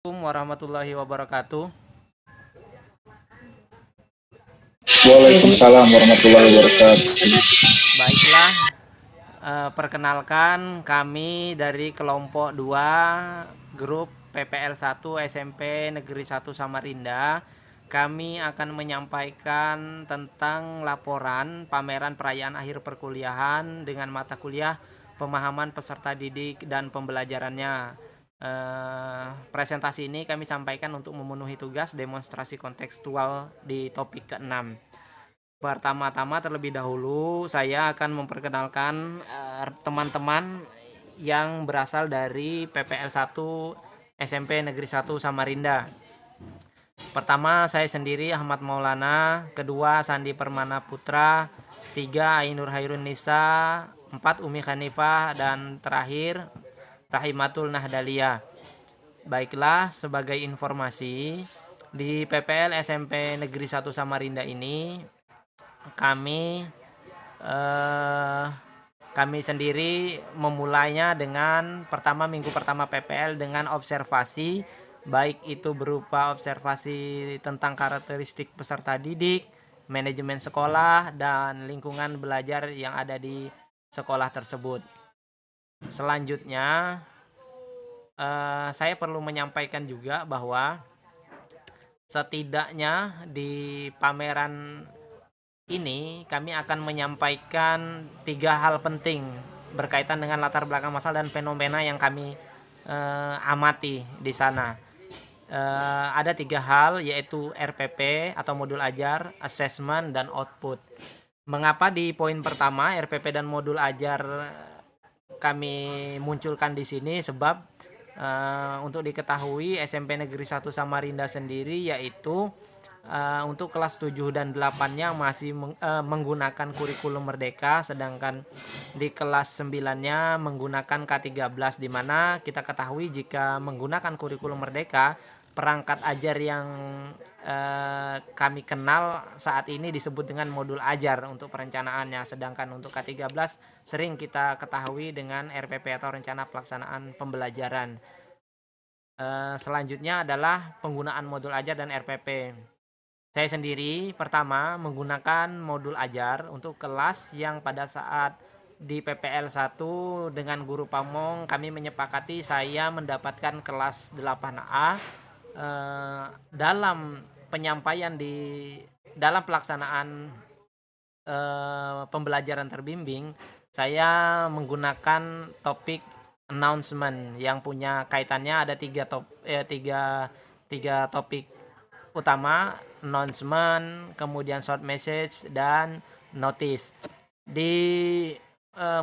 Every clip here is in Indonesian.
Assalamualaikum warahmatullahi wabarakatuh. Waalaikumsalam warahmatullahi wabarakatuh. Baiklah, perkenalkan kami dari kelompok 2 grup PPL 1 SMP Negeri 1 Samarinda. Kami akan menyampaikan tentang laporan pameran perayaan akhir perkuliahan dengan mata kuliah pemahaman peserta didik dan pembelajarannya. Presentasi ini kami sampaikan untuk memenuhi tugas demonstrasi kontekstual di topik ke-6. Pertama-tama terlebih dahulu saya akan memperkenalkan teman-teman yang berasal dari PPL 1 SMP Negeri 1 Samarinda. Pertama saya sendiri Ahmad Maulana, kedua Sandi Permana Putra, tiga Ainur Hairun Nisa, empat Umi Khanifah, dan terakhir Rahimatul Nahdalia. Baiklah, sebagai informasi, di PPL SMP Negeri 1 Samarinda ini kami sendiri memulainya dengan minggu pertama PPL dengan observasi, baik itu berupa observasi tentang karakteristik peserta didik, manajemen sekolah, dan lingkungan belajar yang ada di sekolah tersebut. Selanjutnya saya perlu menyampaikan juga bahwa setidaknya di pameran ini kami akan menyampaikan 3 hal penting berkaitan dengan latar belakang masalah dan fenomena yang kami amati di sana. Ada 3 hal, yaitu RPP atau modul ajar, assessment, dan output. Mengapa di poin pertama RPP dan modul ajar kami munculkan di sini? Sebab untuk diketahui SMP Negeri 1 Samarinda sendiri yaitu untuk kelas 7 dan 8-nya masih menggunakan kurikulum Merdeka, sedangkan di kelas 9-nya menggunakan K13, di mana kita ketahui jika menggunakan kurikulum Merdeka, perangkat ajar yang kami kenal saat ini disebut dengan modul ajar untuk perencanaannya, sedangkan untuk K13 sering kita ketahui dengan RPP atau rencana pelaksanaan pembelajaran. Selanjutnya adalah penggunaan modul ajar dan RPP. Saya sendiri pertama menggunakan modul ajar untuk kelas yang pada saat di PPL 1 dengan guru Pamong kami menyepakati saya mendapatkan kelas 8A. Dalam penyampaian dalam pelaksanaan pembelajaran terbimbing, saya menggunakan topik announcement yang punya kaitannya ada tiga topik utama: announcement, kemudian short message, dan notice. Di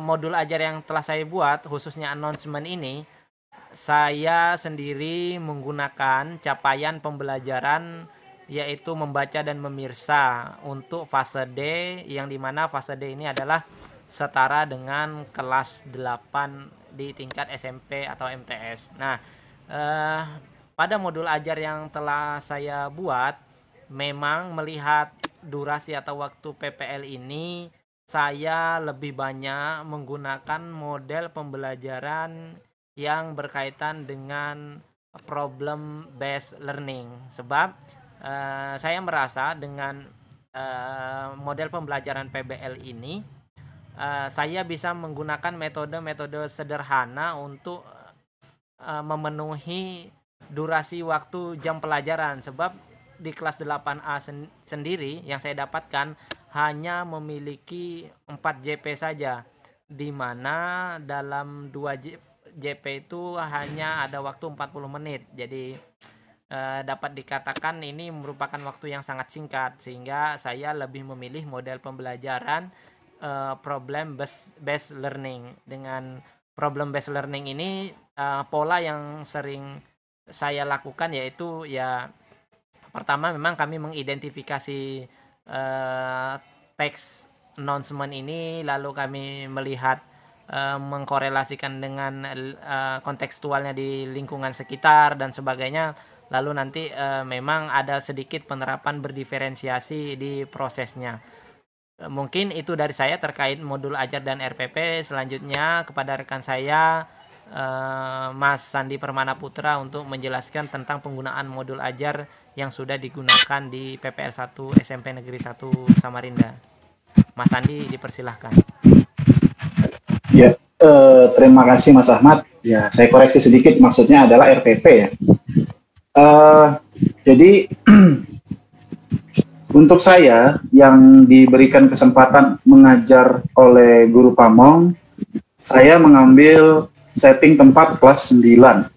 modul ajar yang telah saya buat, khususnya announcement ini, saya sendiri menggunakan capaian pembelajaran yaitu membaca dan memirsa untuk fase D, yang dimana fase D ini adalah setara dengan kelas 8 di tingkat SMP atau MTS. Nah, pada modul ajar yang telah saya buat, memang melihat durasi atau waktu PPL ini, saya lebih banyak menggunakan model pembelajaran yang berkaitan dengan problem based learning. Sebab saya merasa dengan model pembelajaran PBL ini, saya bisa menggunakan metode-metode sederhana untuk memenuhi durasi waktu jam pelajaran. Sebab di kelas 8A sendiri yang saya dapatkan hanya memiliki 4 JP saja, di mana dalam 2 JP itu hanya ada waktu 40 menit. Jadi dapat dikatakan ini merupakan waktu yang sangat singkat, sehingga saya lebih memilih model pembelajaran problem based learning. Dengan problem based learning ini, pola yang sering saya lakukan yaitu pertama memang kami mengidentifikasi teks announcement ini, lalu kami melihat mengkorelasikan dengan kontekstualnya di lingkungan sekitar dan sebagainya. Lalu nanti memang ada sedikit penerapan berdiferensiasi di prosesnya. Mungkin itu dari saya terkait modul ajar dan RPP. Selanjutnya kepada rekan saya, Mas Sandi Permana Putra untuk menjelaskan tentang penggunaan modul ajar yang sudah digunakan di PPL 1 SMP Negeri 1 Samarinda. Mas Sandi, dipersilahkan. Ya, terima kasih Mas Ahmad. Ya, saya koreksi sedikit, maksudnya adalah RPP ya. Jadi untuk saya yang diberikan kesempatan mengajar oleh guru Pamong, saya mengambil setting tempat kelas 9.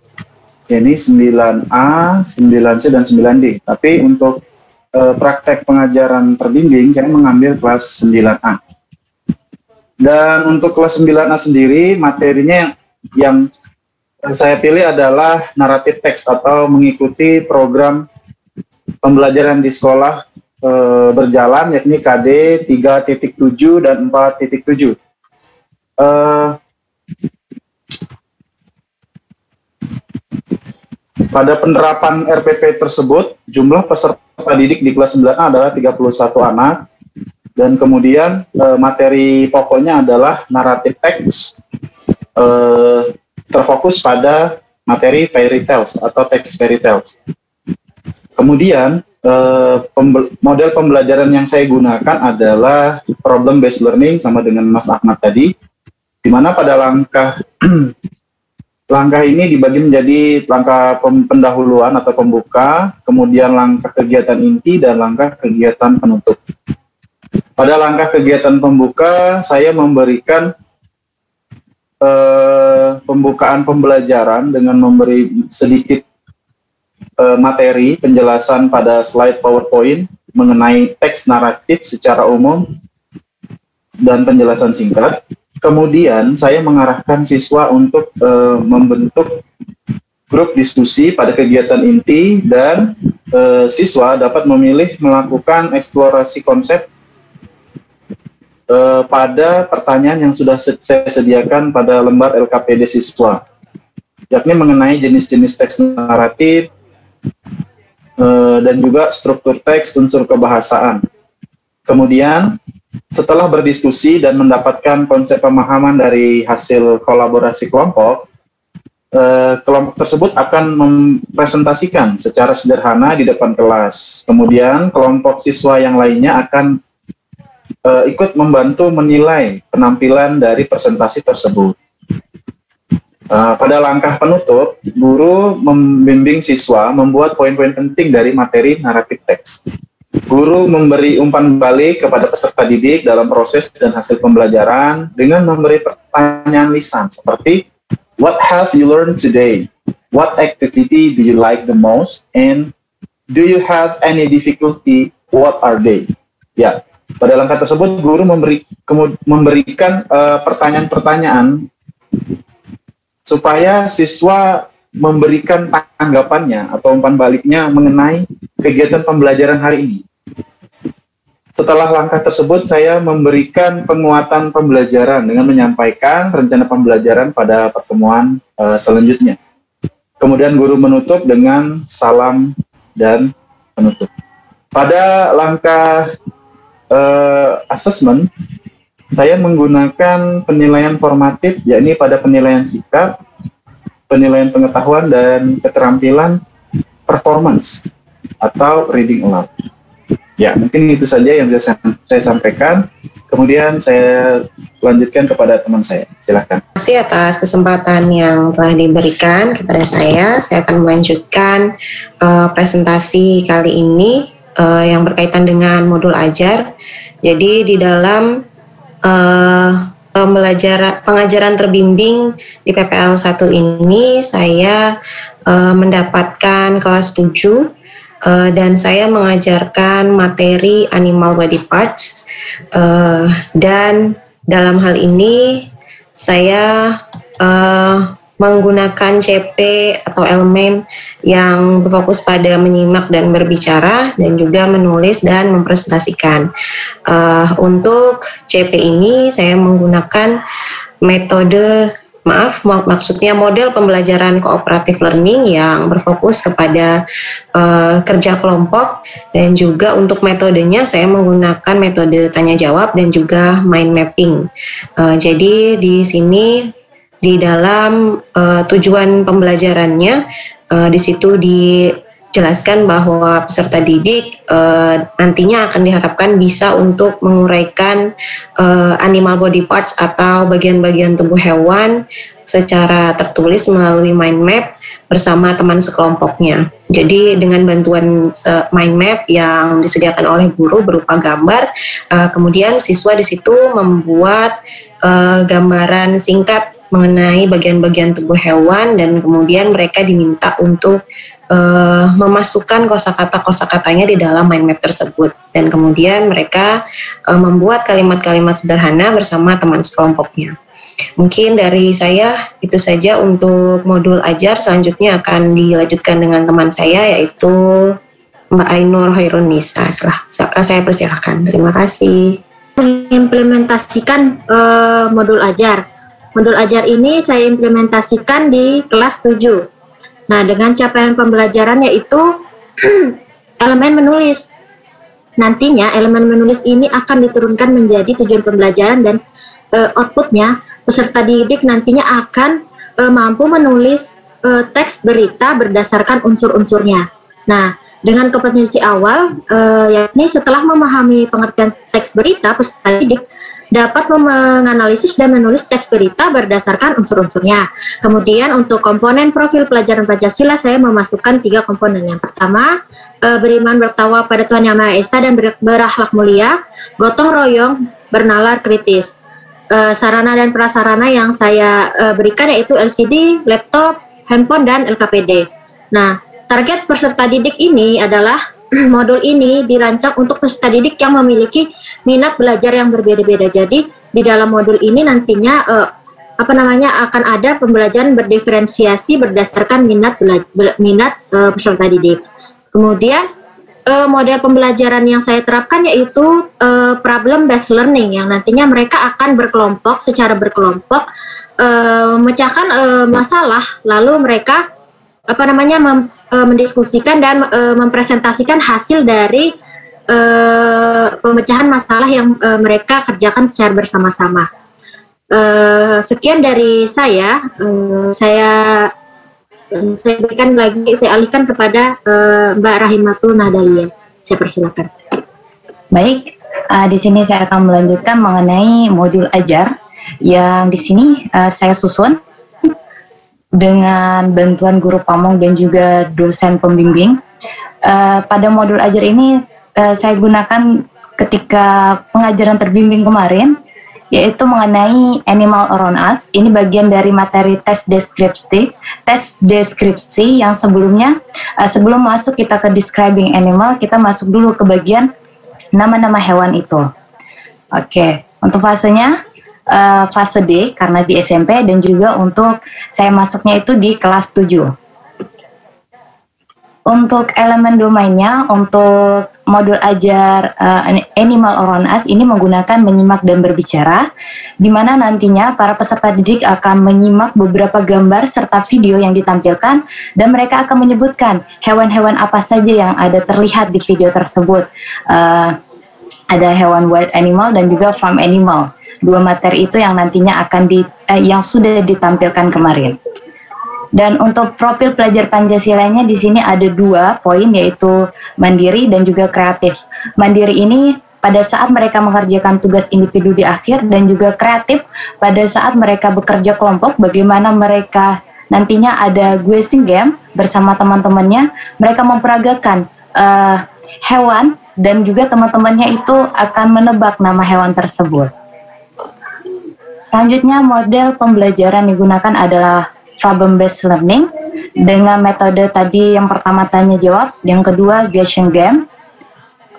Ini 9A, 9C, dan 9D. Tapi untuk praktek pengajaran terbimbing, saya mengambil kelas 9A. Dan untuk kelas 9A sendiri, materinya yang saya pilih adalah naratif teks atau mengikuti program pembelajaran di sekolah berjalan, yakni KD 3.7 dan 4.7. Pada penerapan RPP tersebut, jumlah peserta didik di kelas 9A adalah 31 anak, dan kemudian materi pokoknya adalah naratif teks, terfokus pada materi fairy tales atau teks fairy tales. Kemudian model pembelajaran yang saya gunakan adalah problem based learning sama dengan Mas Ahmad tadi, di mana pada langkah ini dibagi menjadi langkah pendahuluan atau pembuka, kemudian langkah kegiatan inti, dan langkah kegiatan penutup. Pada langkah kegiatan pembuka, saya memberikan pembukaan pembelajaran dengan memberi sedikit materi penjelasan pada slide PowerPoint mengenai teks naratif secara umum dan penjelasan singkat. Kemudian saya mengarahkan siswa untuk membentuk grup diskusi pada kegiatan inti, dan siswa dapat memilih melakukan eksplorasi konsep pada pertanyaan yang sudah saya sediakan pada lembar LKPD siswa, yakni mengenai jenis-jenis teks naratif dan juga struktur teks, unsur kebahasaan. Kemudian setelah berdiskusi dan mendapatkan konsep pemahaman dari hasil kolaborasi kelompok, kelompok tersebut akan mempresentasikan secara sederhana di depan kelas. Kemudian kelompok siswa yang lainnya akan ikut membantu menilai penampilan dari presentasi tersebut. Pada langkah penutup, guru membimbing siswa membuat poin-poin penting dari materi naratif teks. Guru memberi umpan balik kepada peserta didik dalam proses dan hasil pembelajaran dengan memberi pertanyaan lisan seperti, what have you learned today? What activity do you like the most? And do you have any difficulty? What are they? Ya, pada langkah tersebut guru memberikan pertanyaan-pertanyaan supaya siswa memberikan tanggapannya atau umpan baliknya mengenai kegiatan pembelajaran hari ini. Setelah langkah tersebut, saya memberikan penguatan pembelajaran dengan menyampaikan rencana pembelajaran pada pertemuan selanjutnya. Kemudian guru menutup dengan salam dan penutup. Pada langkah assessment, saya menggunakan penilaian formatif, yakni pada penilaian sikap, penilaian pengetahuan, dan keterampilan performance atau reading aloud. Ya, mungkin itu saja yang bisa saya sampaikan. Kemudian saya lanjutkan kepada teman saya. Silakan. Terima kasih atas kesempatan yang telah diberikan kepada saya. Saya akan melanjutkan presentasi kali ini yang berkaitan dengan modul ajar. Jadi di dalam pengajaran terbimbing di PPL 1 ini saya mendapatkan kelas 7 dan saya mengajarkan materi animal body parts, dan dalam hal ini saya menggunakan CP atau elemen yang berfokus pada menyimak dan berbicara, dan juga menulis dan mempresentasikan. Untuk CP ini saya menggunakan maksudnya model pembelajaran cooperative learning yang berfokus kepada kerja kelompok, dan juga untuk metodenya saya menggunakan metode tanya jawab dan juga mind mapping. Jadi di sini di dalam tujuan pembelajarannya. Di situ dijelaskan bahwa peserta didik nantinya akan diharapkan bisa untuk menguraikan animal body parts atau bagian-bagian tubuh hewan secara tertulis melalui mind map bersama teman sekelompoknya. Jadi dengan bantuan mind map yang disediakan oleh guru berupa gambar, kemudian siswa di situ membuat gambaran singkat mengenai bagian-bagian tubuh hewan, dan kemudian mereka diminta untuk memasukkan kosakata-kosakatanya di dalam mind map tersebut, dan kemudian mereka membuat kalimat-kalimat sederhana bersama teman sekelompoknya. Mungkin dari saya itu saja untuk modul ajar. Selanjutnya akan dilanjutkan dengan teman saya, yaitu Mbak Ainur Hoirunisa. Saya persilahkan. Terima kasih. Mengimplementasikan modul ajar. Modul ajar ini saya implementasikan di kelas 7. Nah, dengan capaian pembelajaran yaitu elemen menulis. Nantinya elemen menulis ini akan diturunkan menjadi tujuan pembelajaran, dan outputnya peserta didik nantinya akan mampu menulis teks berita berdasarkan unsur-unsurnya. Nah, dengan kompetensi awal, yakni setelah memahami pengertian teks berita, peserta didik dapat menganalisis dan menulis teks berita berdasarkan unsur-unsurnya. Kemudian untuk komponen profil pelajaran Pancasila, saya memasukkan 3 komponen. Yang pertama, beriman bertakwa pada Tuhan Yang Maha Esa dan berakhlak mulia, gotong royong, bernalar kritis. Sarana dan prasarana yang saya berikan yaitu LCD, laptop, handphone, dan LKPD. Nah, target peserta didik ini adalah modul ini dirancang untuk peserta didik yang memiliki minat belajar yang berbeda-beda. Jadi di dalam modul ini nantinya akan ada pembelajaran berdiferensiasi berdasarkan minat peserta didik. Kemudian model pembelajaran yang saya terapkan yaitu problem based learning, yang nantinya mereka akan secara berkelompok memecahkan masalah, lalu mereka mendiskusikan dan mempresentasikan hasil dari pemecahan masalah yang mereka kerjakan secara bersama-sama. Sekian dari saya. Saya alihkan kepada Mbak Rahimatul Nahdalia. Saya persilakan. Baik, di sini saya akan melanjutkan mengenai modul ajar yang di sini saya susun dengan bantuan guru pamong dan juga dosen pembimbing. Pada modul ajar ini saya gunakan ketika pengajaran terbimbing kemarin, yaitu mengenai Animal Around Us. Ini bagian dari materi tes deskripsi yang sebelumnya, sebelum masuk kita ke describing animal, kita masuk dulu ke bagian nama-nama hewan itu. Oke, untuk fasenya, fase D karena di SMP, dan juga untuk saya masuknya itu di kelas 7. Untuk elemen domainnya, untuk modul ajar Animal Around Us ini menggunakan menyimak dan berbicara, di mana nantinya para peserta didik akan menyimak beberapa gambar serta video yang ditampilkan, dan mereka akan menyebutkan hewan-hewan apa saja yang ada terlihat di video tersebut. Ada hewan wild animal dan juga farm animal. 2 materi itu yang nantinya akan yang sudah ditampilkan kemarin. Dan untuk profil pelajar Pancasilanya di sini ada 2 poin, yaitu mandiri dan juga kreatif. Mandiri ini pada saat mereka mengerjakan tugas individu di akhir, dan juga kreatif pada saat mereka bekerja kelompok, bagaimana mereka nantinya ada guessing game bersama teman-temannya, mereka memperagakan hewan, dan juga teman-temannya itu akan menebak nama hewan tersebut. Selanjutnya, model pembelajaran digunakan adalah problem based learning dengan metode tadi, yang pertama tanya jawab, yang kedua guessing game.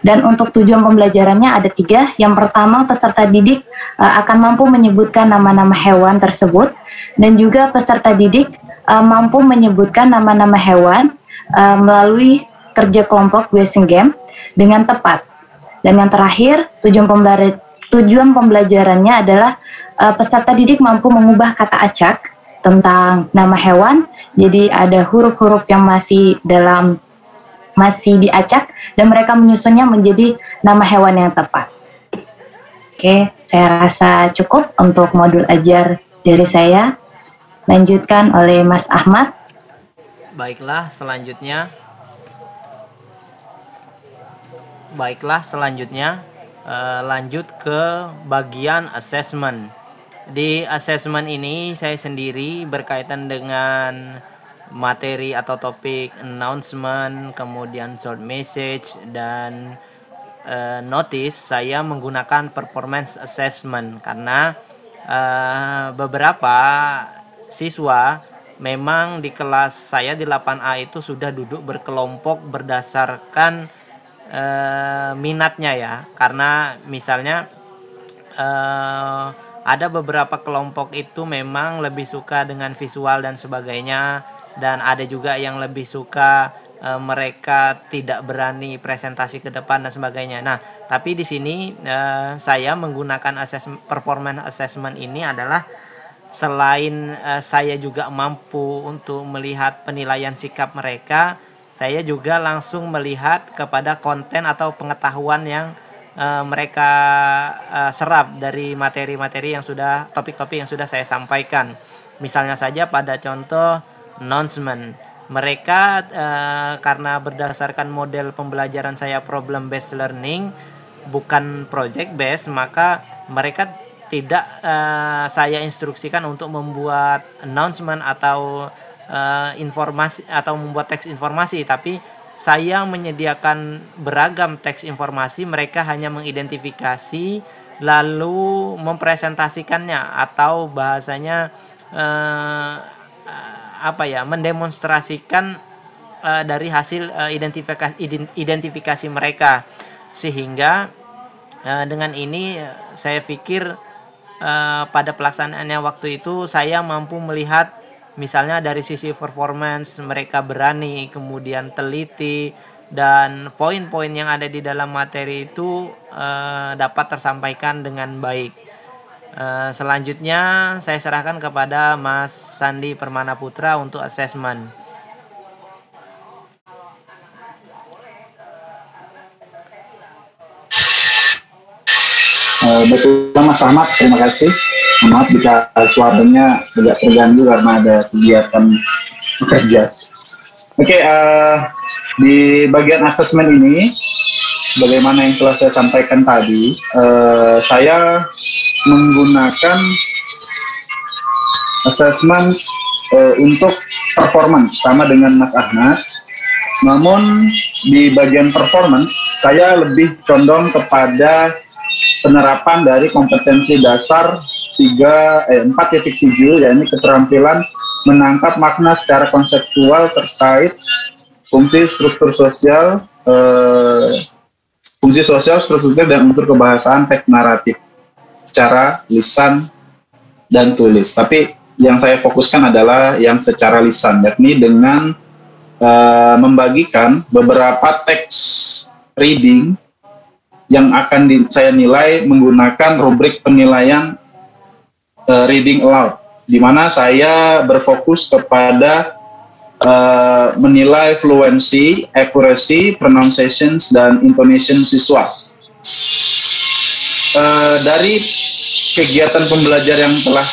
Dan untuk tujuan pembelajarannya ada 3. Yang pertama, peserta didik akan mampu menyebutkan nama-nama hewan tersebut, dan juga peserta didik mampu menyebutkan nama-nama hewan melalui kerja kelompok guessing game dengan tepat. Dan yang terakhir, tujuan pembelajarannya adalah peserta didik mampu mengubah kata acak tentang nama hewan, jadi ada huruf-huruf yang masih diacak, dan mereka menyusunnya menjadi nama hewan yang tepat. Oke, saya rasa cukup untuk modul ajar dari saya. dilanjutkan oleh Mas Ahmad. Baiklah, selanjutnya. Lanjut ke bagian assessment. Di assessment ini saya sendiri berkaitan dengan materi atau topik announcement, kemudian short message dan notice. Saya menggunakan performance assessment karena beberapa siswa memang di kelas saya di 8A itu sudah duduk berkelompok berdasarkan minatnya ya, karena misalnya ada beberapa kelompok itu memang lebih suka dengan visual dan sebagainya, dan ada juga yang lebih suka mereka tidak berani presentasi ke depan dan sebagainya. Nah, tapi di sini saya menggunakan performance assessment ini adalah selain saya juga mampu untuk melihat penilaian sikap mereka, saya juga langsung melihat kepada konten atau pengetahuan yang mereka serap dari materi-materi yang sudah, topik-topik yang sudah saya sampaikan. Misalnya saja pada contoh announcement, mereka karena berdasarkan model pembelajaran saya problem based learning bukan project based, maka mereka tidak saya instruksikan untuk membuat announcement atau informasi atau membuat teks informasi, tapi saya menyediakan beragam teks informasi. Mereka hanya mengidentifikasi lalu mempresentasikannya, atau bahasanya mendemonstrasikan dari hasil identifikasi mereka, sehingga dengan ini saya pikir pada pelaksanaannya waktu itu saya mampu melihat misalnya dari sisi performance mereka berani, kemudian teliti, dan poin-poin yang ada di dalam materi itu dapat tersampaikan dengan baik. Selanjutnya saya serahkan kepada Mas Sandi Permana Putra untuk assessment. Betul Mas Ahmad, terima kasih. Maaf jika suaranya agak terganggu karena ada kegiatan bekerja. Oke, di bagian asesmen ini, bagaimana yang telah saya sampaikan tadi, saya menggunakan asesmen untuk performance sama dengan Mas Ahmad. Namun di bagian performance saya lebih condong kepada penerapan dari kompetensi dasar 4.7, yakni keterampilan menangkap makna secara konseptual terkait fungsi sosial, struktur dan unsur kebahasaan teks naratif secara lisan dan tulis. Tapi yang saya fokuskan adalah yang secara lisan, yakni dengan membagikan beberapa teks reading yang akan saya nilai menggunakan rubrik penilaian reading aloud, di mana saya berfokus kepada menilai fluency, accuracy, pronunciations, dan intonation siswa. Dari kegiatan pembelajaran yang telah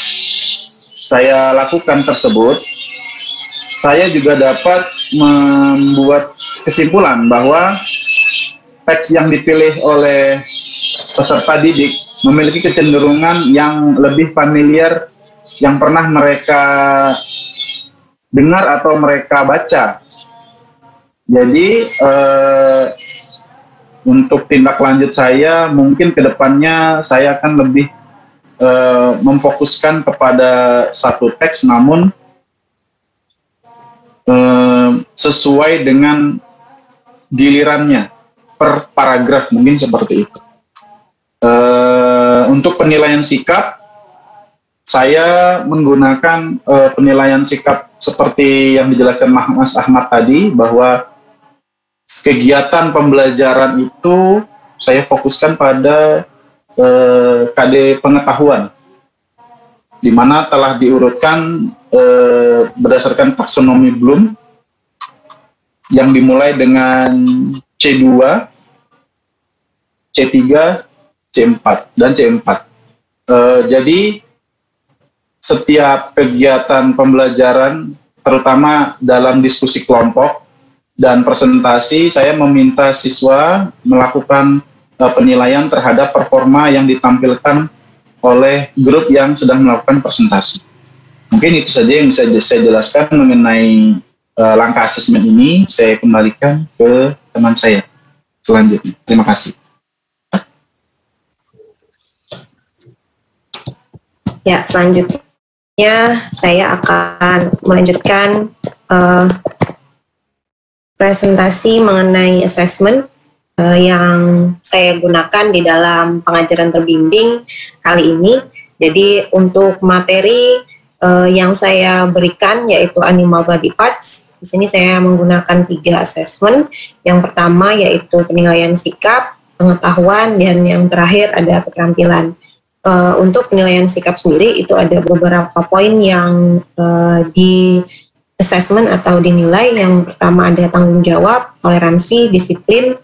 saya lakukan tersebut, saya juga dapat membuat kesimpulan bahwa teks yang dipilih oleh peserta didik memiliki kecenderungan yang lebih familiar yang pernah mereka dengar atau mereka baca. Jadi untuk tindak lanjut saya, mungkin kedepannya saya akan lebih memfokuskan kepada satu teks, namun sesuai dengan gilirannya per paragraf, mungkin seperti itu. Untuk penilaian sikap, saya menggunakan penilaian sikap seperti yang dijelaskan Mas Ahmad tadi, bahwa kegiatan pembelajaran itu saya fokuskan pada KD pengetahuan, di mana telah diurutkan berdasarkan taksonomi Bloom yang dimulai dengan C2, C3, C4, dan C4. Jadi setiap kegiatan pembelajaran, terutama dalam diskusi kelompok dan presentasi, saya meminta siswa melakukan penilaian terhadap performa yang ditampilkan oleh grup yang sedang melakukan presentasi. Mungkin itu saja yang bisa saya jelaskan mengenai langkah asesmen ini. Saya kembalikan ke teman saya selanjutnya. Terima kasih. Ya, selanjutnya saya akan melanjutkan presentasi mengenai assessment yang saya gunakan di dalam pengajaran terbimbing kali ini. Jadi untuk materi yang saya berikan yaitu animal body parts. Di sini saya menggunakan 3 assessment. Yang pertama yaitu penilaian sikap, pengetahuan, dan yang terakhir ada keterampilan. Untuk penilaian sikap sendiri itu ada beberapa poin yang di assessment atau dinilai. Yang pertama ada tanggung jawab, toleransi, disiplin,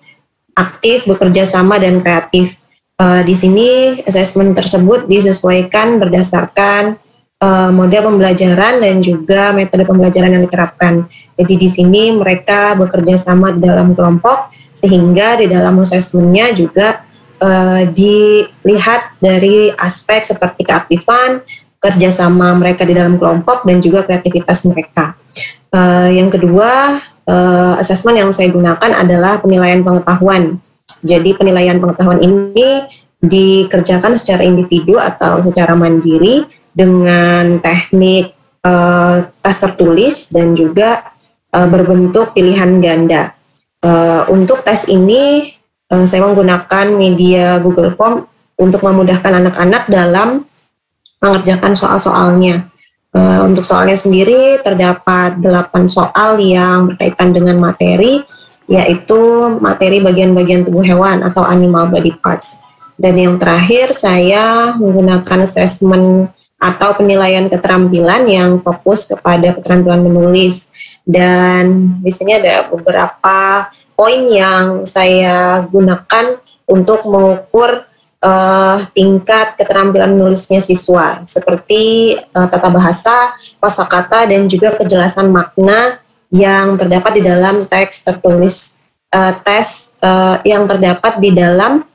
aktif, bekerja sama, dan kreatif. Di sini assessment tersebut disesuaikan berdasarkan model pembelajaran dan juga metode pembelajaran yang diterapkan. Jadi di sini mereka bekerja sama di dalam kelompok, sehingga di dalam assessment-nya juga dilihat dari aspek seperti keaktifan, kerjasama mereka di dalam kelompok, dan juga kreativitas mereka. Yang kedua, assessment yang saya gunakan adalah penilaian pengetahuan. Jadi penilaian pengetahuan ini dikerjakan secara individu atau secara mandiri dengan teknik tes tertulis dan juga berbentuk pilihan ganda. Untuk tes ini saya menggunakan media Google Form untuk memudahkan anak-anak dalam mengerjakan soal-soalnya. Untuk soalnya sendiri terdapat 8 soal yang berkaitan dengan materi, yaitu materi bagian-bagian tubuh hewan atau animal body parts. Dan yang terakhir saya menggunakan assessment atau penilaian keterampilan yang fokus kepada keterampilan menulis. Dan di sini ada beberapa poin yang saya gunakan untuk mengukur tingkat keterampilan menulisnya siswa, seperti tata bahasa, kosakata, dan juga kejelasan makna yang terdapat di dalam teks tertulis, yang terdapat di dalam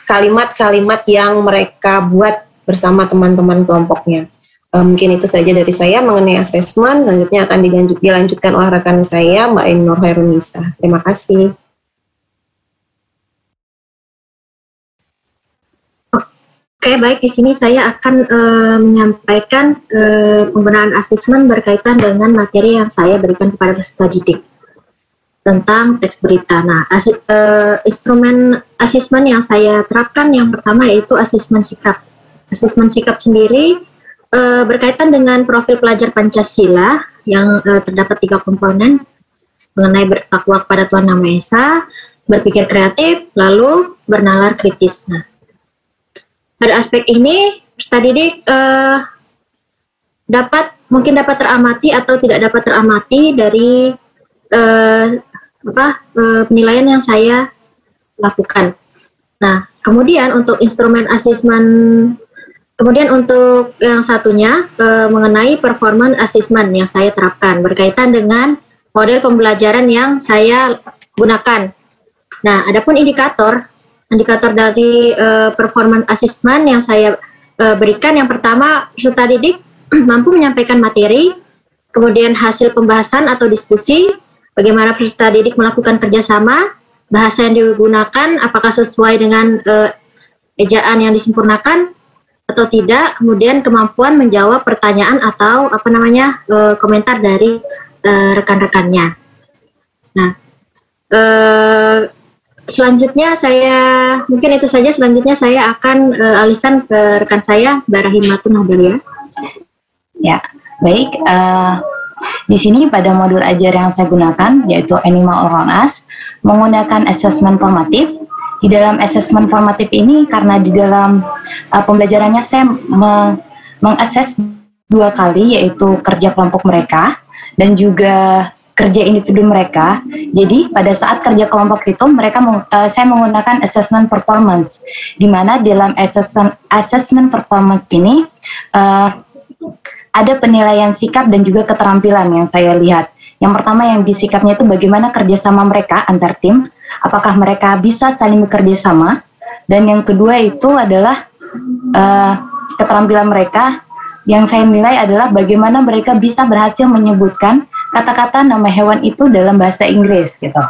kalimat-kalimat yang mereka buat bersama teman-teman kelompoknya. Mungkin itu saja dari saya mengenai asesmen. Selanjutnya akan dilanjutkan oleh rekan saya, Mbak Ainur Hairunisa. Terima kasih. Oke, baik. Di sini saya akan menyampaikan penggunaan asesmen berkaitan dengan materi yang saya berikan kepada peserta didik tentang teks berita. Nah, instrumen asesmen yang saya terapkan yang pertama yaitu asesmen sikap. Asesmen sikap sendiri berkaitan dengan profil pelajar Pancasila yang terdapat 3 komponen mengenai bertakwa kepada Tuhan Yang Maha Esa, berpikir kreatif, lalu bernalar kritis. Nah, pada aspek ini, peserta didik mungkin dapat teramati atau tidak dapat teramati dari penilaian yang saya lakukan. Nah, kemudian untuk instrumen asesmen, kemudian untuk yang satunya mengenai performance assessment yang saya terapkan berkaitan dengan model pembelajaran yang saya gunakan. Nah, adapun indikator dari performance assessment yang saya berikan, yang pertama, peserta didik mampu menyampaikan materi, kemudian hasil pembahasan atau diskusi, bagaimana peserta didik melakukan kerjasama, bahasa yang digunakan apakah sesuai dengan ejaan yang disempurnakan atau tidak, kemudian kemampuan menjawab pertanyaan atau komentar dari rekan-rekannya. Nah, selanjutnya mungkin itu saja. Selanjutnya saya akan alihkan ke rekan saya, Mbak Rahimatun Nahdalia. Ya, baik. Di sini pada modul ajar yang saya gunakan yaitu Animal Around Us menggunakan asesmen formatif. Di dalam asesmen formatif ini, karena di dalam pembelajarannya saya mengakses 2 kali, yaitu kerja kelompok mereka dan juga kerja individu mereka. Jadi pada saat kerja kelompok itu saya menggunakan assessment performance, di mana dalam assessment performance ini ada penilaian sikap dan juga keterampilan yang saya lihat. Yang pertama yang disikapnya itu bagaimana kerjasama mereka antar tim, apakah mereka bisa saling bekerja sama, dan yang kedua itu adalah keterampilan mereka. Yang saya nilai adalah bagaimana mereka bisa berhasil menyebutkan kata-kata nama hewan itu dalam bahasa Inggris gitu.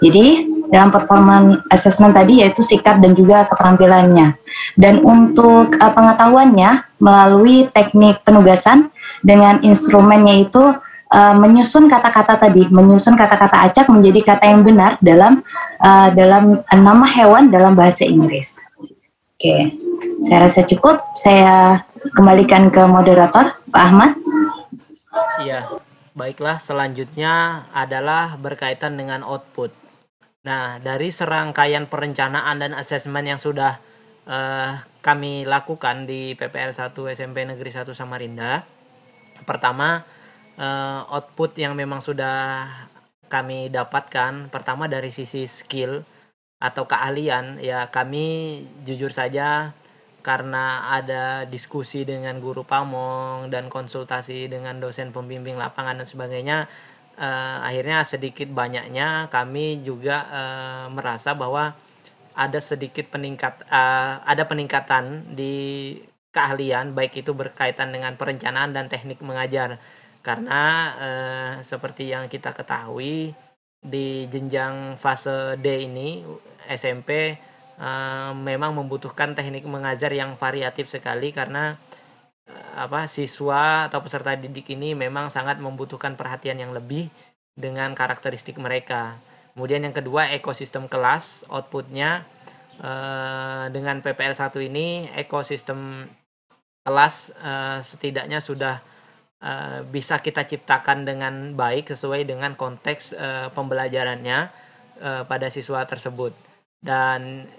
Jadi dalam performance assessment tadi yaitu sikap dan juga keterampilannya. Dan untuk pengetahuannya melalui teknik penugasan dengan instrumennya itu menyusun kata-kata acak menjadi kata yang benar dalam nama hewan dalam bahasa Inggris. Oke, saya rasa cukup. Saya kembalikan ke moderator, Pak Ahmad. Iya, baiklah, selanjutnya adalah berkaitan dengan output. Nah, dari serangkaian perencanaan dan asesmen yang sudah kami lakukan di PPL 1 SMP Negeri 1 Samarinda, pertama output yang memang sudah kami dapatkan, pertama dari sisi skill atau keahlian, ya kami jujur saja karena ada diskusi dengan guru pamong dan konsultasi dengan dosen pembimbing lapangan dan sebagainya, akhirnya sedikit banyaknya kami juga merasa bahwa ada peningkatan di keahlian, baik itu berkaitan dengan perencanaan dan teknik mengajar. Karena seperti yang kita ketahui di jenjang fase D ini SMP memang membutuhkan teknik mengajar yang variatif sekali, karena siswa atau peserta didik ini memang sangat membutuhkan perhatian yang lebih dengan karakteristik mereka. Kemudian yang kedua, ekosistem kelas, outputnya dengan PPL 1 ini ekosistem kelas setidaknya sudah bisa kita ciptakan dengan baik sesuai dengan konteks pembelajarannya pada siswa tersebut. Dan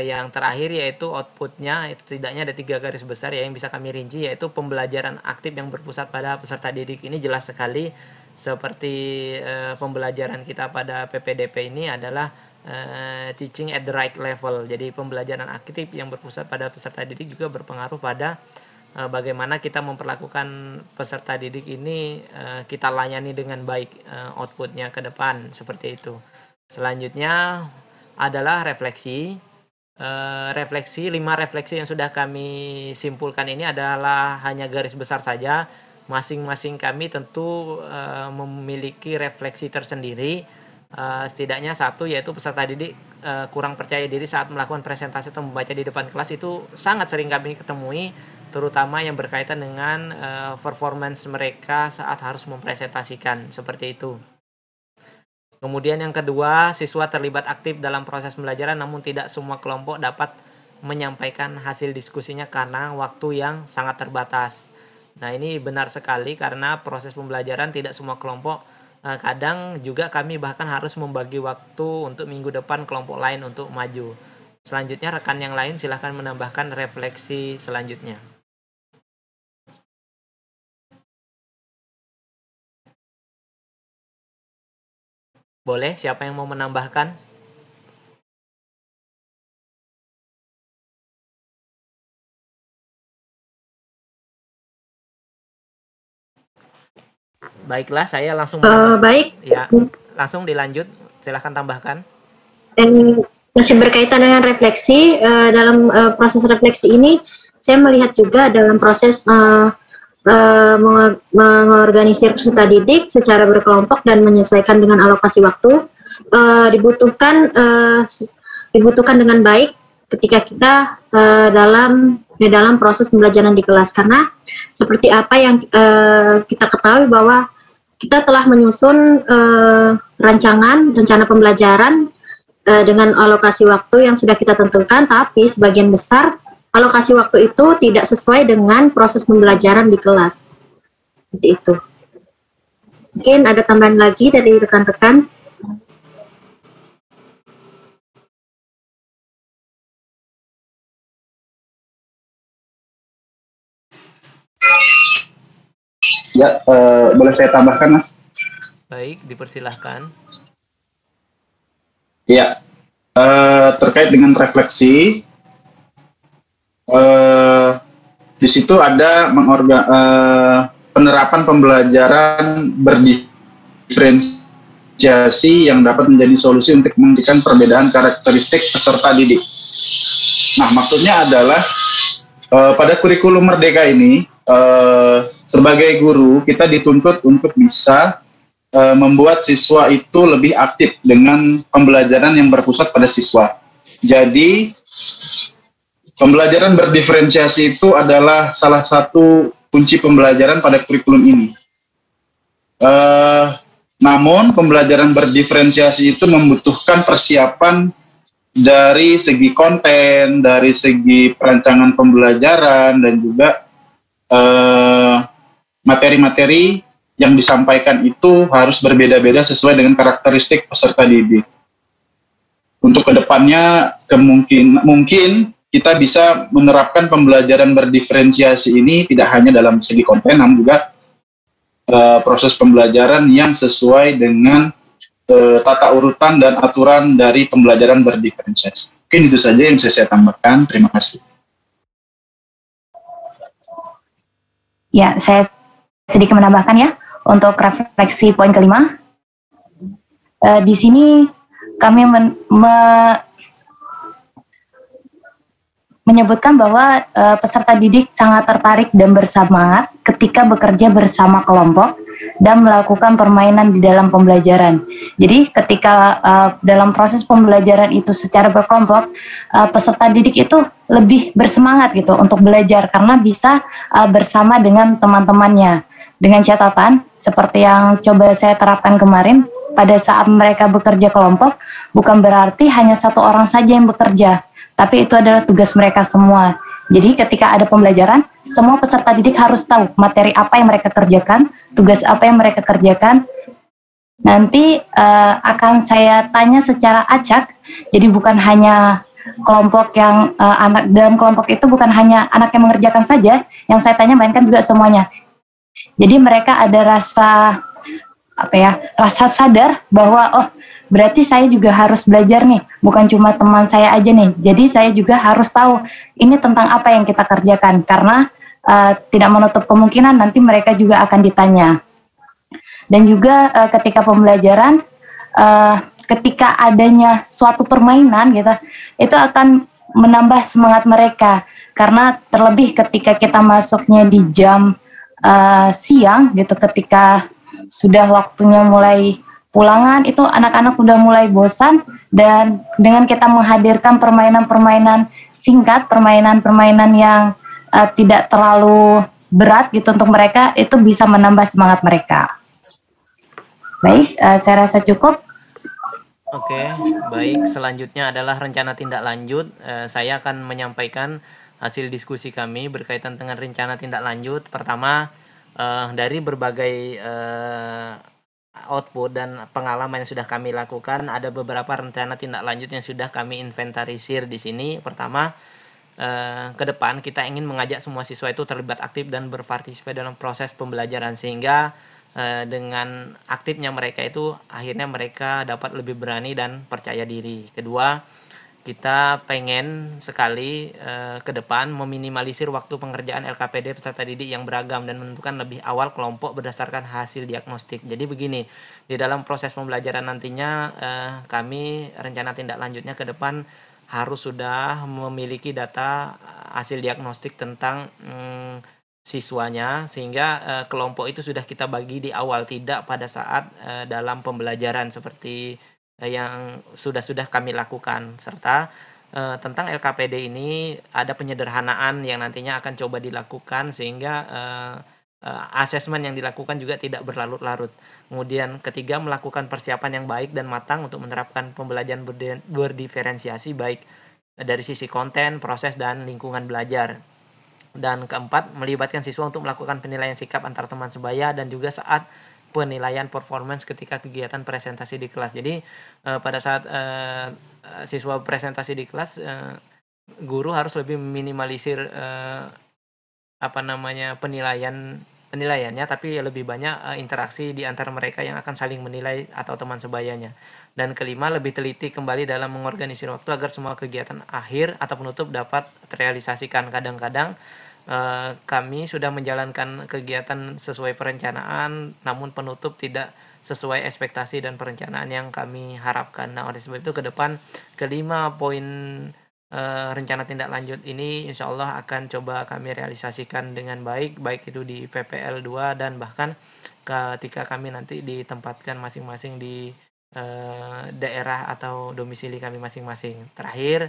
yang terakhir yaitu outputnya, setidaknya ada 3 garis besar ya yang bisa kami rinci, yaitu pembelajaran aktif yang berpusat pada peserta didik. Ini jelas sekali seperti pembelajaran kita pada PPDP ini adalah teaching at the right level. Jadi pembelajaran aktif yang berpusat pada peserta didik juga berpengaruh pada bagaimana kita memperlakukan peserta didik ini, kita layani dengan baik outputnya ke depan, seperti itu. Selanjutnya adalah refleksi. 5 refleksi yang sudah kami simpulkan ini adalah hanya garis besar saja. Masing-masing kami tentu memiliki refleksi tersendiri. Setidaknya satu, yaitu peserta didik kurang percaya diri saat melakukan presentasi atau membaca di depan kelas. Itu sangat sering kami ketemui, terutama yang berkaitan dengan performance mereka saat harus mempresentasikan, seperti itu. Kemudian yang kedua, siswa terlibat aktif dalam proses pembelajaran, namun tidak semua kelompok dapat menyampaikan hasil diskusinya karena waktu yang sangat terbatas. Nah, ini benar sekali karena proses pembelajaran tidak semua kelompok, kadang juga kami bahkan harus membagi waktu untuk minggu depan kelompok lain untuk maju. Selanjutnya rekan yang lain silahkan menambahkan refleksi selanjutnya. Boleh, siapa yang mau menambahkan? Baiklah, saya langsung baik. Ya, langsung dilanjut. Silahkan tambahkan. Masih berkaitan dengan refleksi, dalam proses refleksi ini saya melihat juga dalam proses mengorganisir peserta didik secara berkelompok dan menyesuaikan dengan alokasi waktu, dibutuhkan dengan baik ketika kita dalam proses pembelajaran di kelas, karena seperti apa yang kita ketahui bahwa kita telah menyusun rencana pembelajaran dengan alokasi waktu yang sudah kita tentukan, tapi sebagian besar alokasi waktu itu tidak sesuai dengan proses pembelajaran di kelas. Seperti itu. Mungkin ada tambahan lagi dari rekan-rekan. Ya, boleh saya tambahkan, Mas? Baik, dipersilahkan. Ya, terkait dengan refleksi, eh, di situ ada penerapan pembelajaran berdiferensiasi yang dapat menjadi solusi untuk menghentikan perbedaan karakteristik peserta didik. Nah, maksudnya adalah pada kurikulum Merdeka ini, sebagai guru kita dituntut untuk bisa membuat siswa itu lebih aktif dengan pembelajaran yang berpusat pada siswa. Jadi pembelajaran berdiferensiasi itu adalah salah satu kunci pembelajaran pada kurikulum ini. Namun pembelajaran berdiferensiasi itu membutuhkan persiapan dari segi konten, dari segi perancangan pembelajaran, dan juga materi-materi yang disampaikan itu harus berbeda-beda sesuai dengan karakteristik peserta didik. Untuk kedepannya mungkin kita bisa menerapkan pembelajaran berdiferensiasi ini tidak hanya dalam segi konten, namun juga proses pembelajaran yang sesuai dengan tata urutan dan aturan dari pembelajaran berdiferensiasi. Mungkin itu saja yang bisa saya tambahkan. Terima kasih. Ya, saya sedikit menambahkan ya untuk refleksi poin kelima. Di sini kami menyebutkan bahwa peserta didik sangat tertarik dan bersemangat ketika bekerja bersama kelompok dan melakukan permainan di dalam pembelajaran. Jadi ketika dalam proses pembelajaran itu secara berkelompok, peserta didik itu lebih bersemangat gitu untuk belajar karena bisa bersama dengan teman-temannya. Dengan catatan, seperti yang coba saya terapkan kemarin, pada saat mereka bekerja kelompok, bukan berarti hanya satu orang saja yang bekerja, tapi itu adalah tugas mereka semua. Jadi ketika ada pembelajaran, semua peserta didik harus tahu materi apa yang mereka kerjakan, tugas apa yang mereka kerjakan. Nanti akan saya tanya secara acak, jadi bukan hanya kelompok yang anak dalam kelompok itu bukan hanya anak yang mengerjakan saja, yang saya tanya melainkan juga semuanya. Jadi mereka ada rasa sadar bahwa oh berarti saya juga harus belajar nih, bukan cuma teman saya aja nih. Jadi saya juga harus tahu ini tentang apa yang kita kerjakan karena tidak menutup kemungkinan nanti mereka juga akan ditanya. Dan juga ketika pembelajaran, ketika adanya suatu permainan gitu, itu akan menambah semangat mereka karena terlebih ketika kita masuknya di jam siang gitu, ketika sudah waktunya mulai pulangan itu anak-anak udah mulai bosan, dan dengan kita menghadirkan permainan-permainan singkat, permainan-permainan yang tidak terlalu berat gitu untuk mereka, itu bisa menambah semangat mereka. Baik, saya rasa cukup. Oke, baik. Selanjutnya adalah rencana tindak lanjut. Saya akan menyampaikan hasil diskusi kami berkaitan dengan rencana tindak lanjut. Pertama, dari berbagai output dan pengalaman yang sudah kami lakukan, ada beberapa rencana tindak lanjut yang sudah kami inventarisir di sini. Pertama, ke depan kita ingin mengajak semua siswa itu terlibat aktif dan berpartisipasi dalam proses pembelajaran, sehingga dengan aktifnya mereka itu akhirnya mereka dapat lebih berani dan percaya diri. Kedua, kita pengen sekali ke depan meminimalisir waktu pengerjaan LKPD peserta didik yang beragam dan menentukan lebih awal kelompok berdasarkan hasil diagnostik. Jadi begini, di dalam proses pembelajaran nantinya kami rencana tindak lanjutnya ke depan harus sudah memiliki data hasil diagnostik tentang siswanya, sehingga kelompok itu sudah kita bagi di awal, tidak pada saat dalam pembelajaran seperti yang sudah kami lakukan. Serta tentang LKPD ini ada penyederhanaan yang nantinya akan coba dilakukan, sehingga asesmen yang dilakukan juga tidak berlarut-larut. Kemudian ketiga, melakukan persiapan yang baik dan matang untuk menerapkan pembelajaran berdiferensiasi baik dari sisi konten, proses, dan lingkungan belajar. Dan keempat, melibatkan siswa untuk melakukan penilaian sikap antar teman sebaya dan juga saat penilaian performance ketika kegiatan presentasi di kelas. Jadi pada saat siswa presentasi di kelas, guru harus lebih meminimalisir penilaian penilaiannya, tapi lebih banyak interaksi di antara mereka yang akan saling menilai atau teman sebayanya. Dan kelima, lebih teliti kembali dalam mengorganisir waktu agar semua kegiatan akhir atau penutup dapat terrealisasikan. Kadang-kadang kami sudah menjalankan kegiatan sesuai perencanaan, namun penutup tidak sesuai ekspektasi dan perencanaan yang kami harapkan. Nah, oleh sebab itu ke depan kelima poin rencana tindak lanjut ini insya Allah akan coba kami realisasikan dengan baik, baik itu di PPL 2 dan bahkan ketika kami nanti ditempatkan masing-masing di daerah atau domisili kami masing-masing. Terakhir,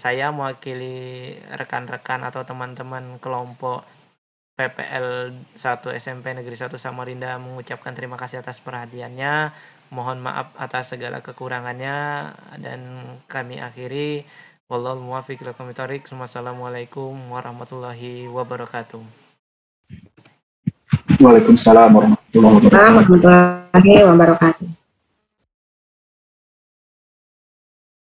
saya mewakili rekan-rekan atau teman-teman kelompok PPL 1 SMP Negeri 1 Samarinda mengucapkan terima kasih atas perhatiannya. Mohon maaf atas segala kekurangannya dan kami akhiri. Wallahul muwaffiq ila aqwamit thoriq. Wassalamualaikum warahmatullahi wabarakatuh. Waalaikumsalam warahmatullahi wabarakatuh. Warahmatullahi wabarakatuh.